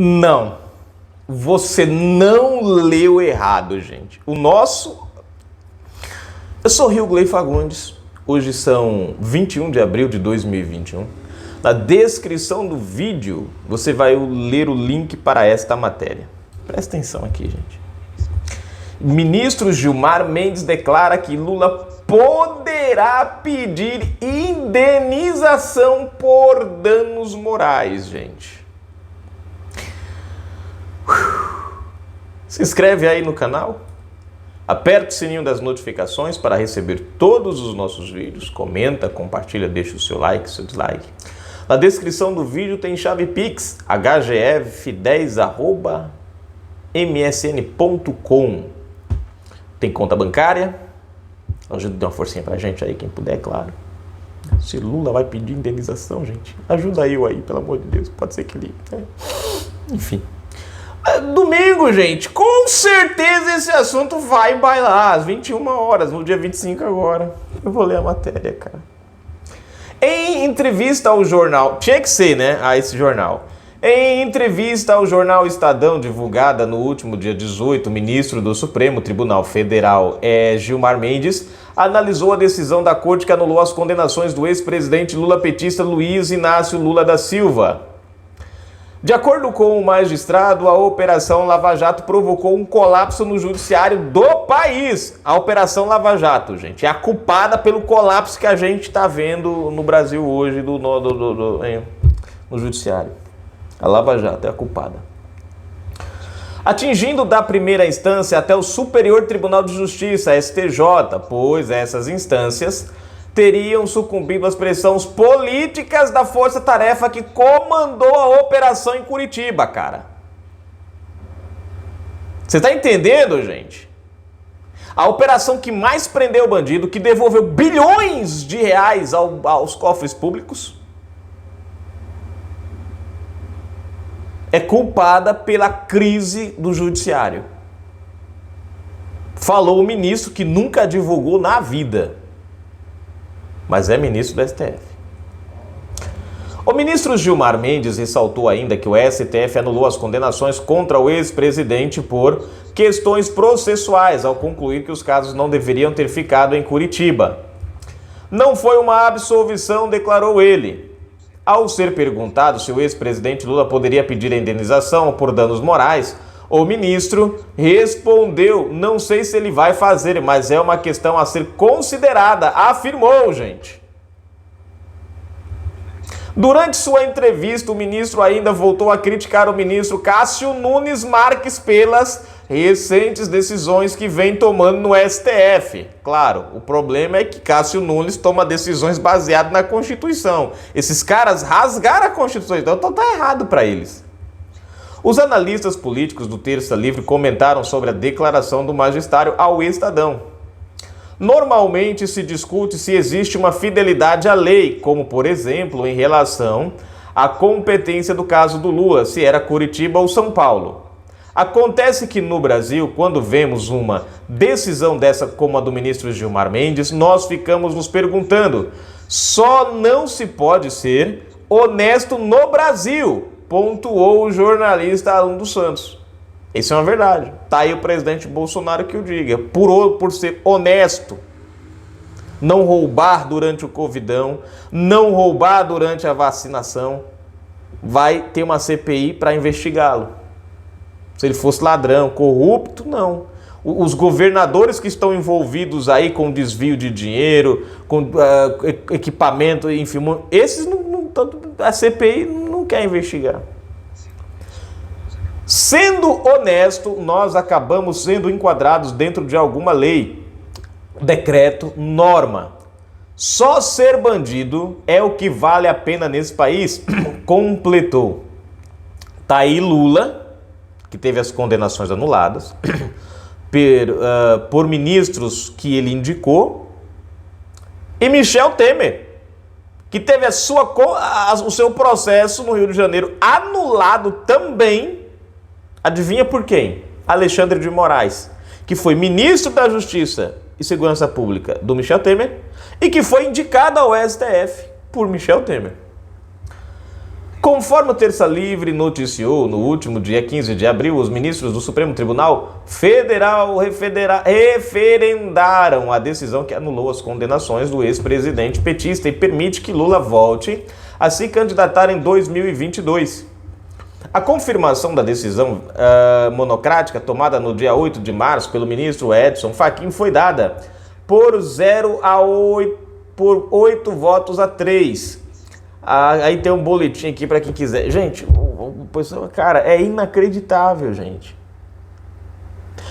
Não. Você não leu errado, gente. Eu sou Rilgley Fagundes. Hoje são 21 de abril de 2021. Na descrição do vídeo, você vai ler o link para esta matéria. Presta atenção aqui, gente. Ministro Gilmar Mendes declara que Lula poderá pedir indenização por danos morais, gente. Se inscreve aí no canal, aperta o sininho das notificações para receber todos os nossos vídeos, comenta, compartilha, deixa o seu like, seu dislike. Na descrição do vídeo tem chave Pix, hgf10@msn.com. Tem conta bancária, ajuda uma forcinha pra gente aí, quem puder, claro. Se Lula vai pedir indenização, gente, ajuda eu aí, pelo amor de Deus, pode ser que ele... Enfim. Domingo, gente, com certeza esse assunto vai bailar às 21 horas, no dia 25 agora. Eu vou ler a matéria, cara. Em entrevista ao jornal, tinha que ser, né, a esse jornal. Em entrevista ao jornal Estadão, divulgada no último dia 18, o ministro do Supremo Tribunal Federal, Gilmar Mendes, analisou a decisão da corte que anulou as condenações do ex-presidente lula-petista Luiz Inácio Lula da Silva. De acordo com o magistrado, a Operação Lava Jato provocou um colapso no judiciário do país. A Operação Lava Jato, gente, é a culpada pelo colapso que a gente está vendo no Brasil hoje no judiciário. A Lava Jato é a culpada. Atingindo da primeira instância até o Superior Tribunal de Justiça, STJ, pois essas instâncias teriam sucumbido às pressões políticas da força-tarefa que comandou a operação em Curitiba, cara. Você tá entendendo, gente? A operação que mais prendeu o bandido, que devolveu bilhões de reais aos cofres públicos, é culpada pela crise do judiciário. Falou o ministro que nunca divulgou na vida, mas é ministro do STF. O ministro Gilmar Mendes ressaltou ainda que o STF anulou as condenações contra o ex-presidente por questões processuais, ao concluir que os casos não deveriam ter ficado em Curitiba. Não foi uma absolvição, declarou ele. Ao ser perguntado se o ex-presidente Lula poderia pedir a indenização por danos morais, o ministro respondeu: não sei se ele vai fazer, mas é uma questão a ser considerada, afirmou, gente. Durante sua entrevista, o ministro ainda voltou a criticar o ministro Cássio Nunes Marques pelas recentes decisões que vem tomando no STF. Claro, o problema é que Cássio Nunes toma decisões baseadas na Constituição. Esses caras rasgaram a Constituição, então tá errado para eles. Os analistas políticos do Terça Livre comentaram sobre a declaração do magistrado ao Estadão. Normalmente se discute se existe uma fidelidade à lei, como por exemplo em relação à competência do caso do Lula, se era Curitiba ou São Paulo. Acontece que no Brasil, quando vemos uma decisão dessa como a do ministro Gilmar Mendes, nós ficamos nos perguntando: só não se pode ser honesto no Brasil, pontuou o jornalista Alan dos Santos. Isso é uma verdade. Tá aí o presidente Bolsonaro que o diga. Por ser honesto, não roubar durante o Covidão, não roubar durante a vacinação, vai ter uma CPI para investigá-lo. Se ele fosse ladrão, corrupto, não. Os governadores que estão envolvidos aí com desvio de dinheiro, com equipamento, enfim, esses a CPI não quer investigar. Sendo honesto, nós acabamos sendo enquadrados dentro de alguma lei, decreto, norma. Só ser bandido é o que vale a pena nesse país, completou. Tá aí Lula, que teve as condenações anuladas, por ministros que ele indicou, e Michel Temer, que teve o seu processo no Rio de Janeiro anulado também. Adivinha por quem? Alexandre de Moraes, que foi ministro da Justiça e Segurança Pública do Michel Temer e que foi indicado ao STF por Michel Temer. Conforme o Terça Livre noticiou, no último dia 15 de abril, os ministros do Supremo Tribunal Federal referendaram a decisão que anulou as condenações do ex-presidente petista e permite que Lula volte a se candidatar em 2022. A confirmação da decisão monocrática tomada no dia 8 de março pelo ministro Edson Fachin foi dada por 8 votos a 3. Aí tem um boletim aqui para quem quiser. Gente, cara, é inacreditável, gente.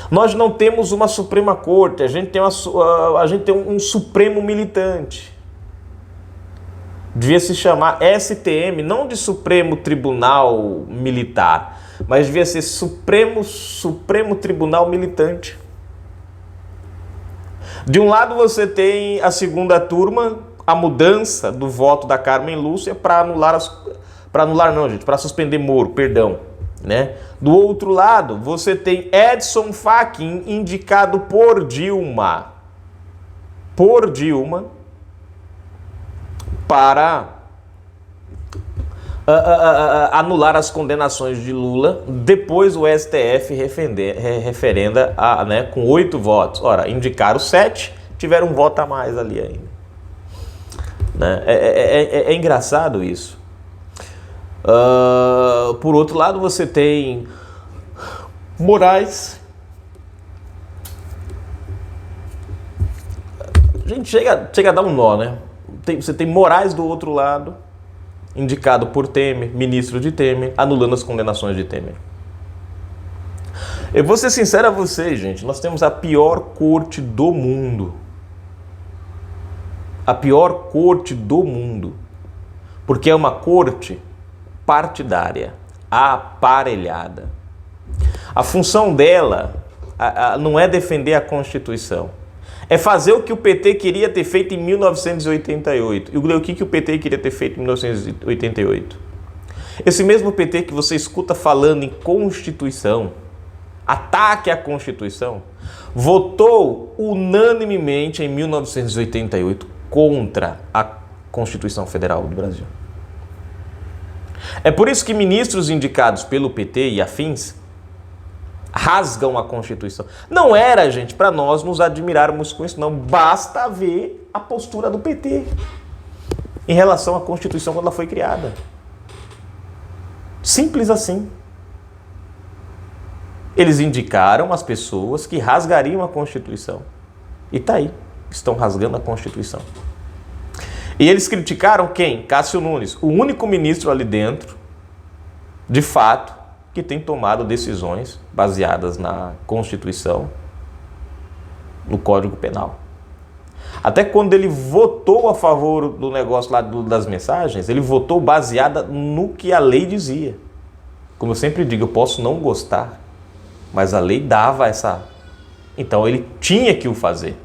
Nós não temos uma Suprema Corte, a gente tem um Supremo militante. Devia se chamar STM, não de Supremo Tribunal Militar, mas devia ser Supremo Tribunal Militante. De um lado você tem a segunda turma, a mudança do voto da Carmen Lúcia para suspender Moro, perdão, né? Do outro lado, você tem Edson Fachin indicado por Dilma para anular as condenações de Lula, depois o STF referenda com 8 votos. Ora, indicaram 7, tiveram um voto a mais ali ainda. Né? É engraçado isso. Por outro lado, você tem Moraes. Gente, chega a dar um nó, né? Você tem Moraes do outro lado, indicado por Temer, ministro de Temer, anulando as condenações de Temer. Eu vou ser sincero a vocês, gente, nós temos a pior corte do mundo. A pior corte do mundo. Porque é uma corte partidária, aparelhada. A função dela não é defender a Constituição. É fazer o que o PT queria ter feito em 1988. E o que o PT queria ter feito em 1988? Esse mesmo PT que você escuta falando em Constituição, ataque à Constituição, votou unanimemente em 1988 contra a Constituição Federal do Brasil. É por isso que ministros indicados pelo PT e afins rasgam a Constituição. Não era, gente, para nós nos admirarmos com isso, não. Basta ver a postura do PT em relação à Constituição quando ela foi criada. Simples assim. Eles indicaram as pessoas que rasgariam a Constituição. E tá aí, estão rasgando a Constituição. E eles criticaram quem? Cássio Nunes, o único ministro ali dentro, de fato, que tem tomado decisões baseadas na Constituição, no Código Penal. Até quando ele votou a favor do negócio lá das mensagens, ele votou baseada no que a lei dizia. Como eu sempre digo, eu posso não gostar, mas a lei dava essa... Então ele tinha que o fazer.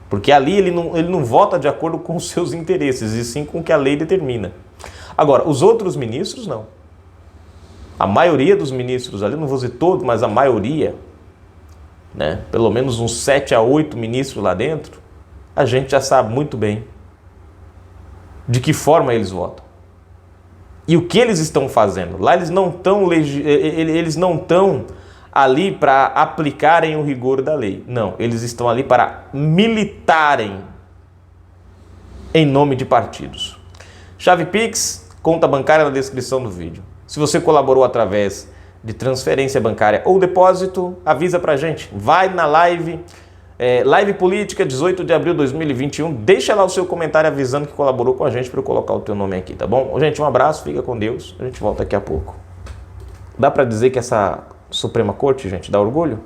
Porque ali ele não vota de acordo com os seus interesses, e sim com o que a lei determina. Agora, os outros ministros não. A maioria dos ministros ali, não vou dizer todos, mas a maioria, né, pelo menos uns 7 a 8 ministros lá dentro, a gente já sabe muito bem de que forma eles votam. E o que eles estão fazendo? Lá eles não estão ali para aplicarem o rigor da lei. Não, eles estão ali para militarem em nome de partidos. Chave Pix, conta bancária na descrição do vídeo. Se você colaborou através de transferência bancária ou depósito, avisa pra gente. Vai na live, Live Política, 18 de abril de 2021. Deixa lá o seu comentário avisando que colaborou com a gente para eu colocar o teu nome aqui, tá bom? Gente, um abraço, fica com Deus. A gente volta daqui a pouco. Dá pra dizer que essa Suprema Corte, gente, dá orgulho?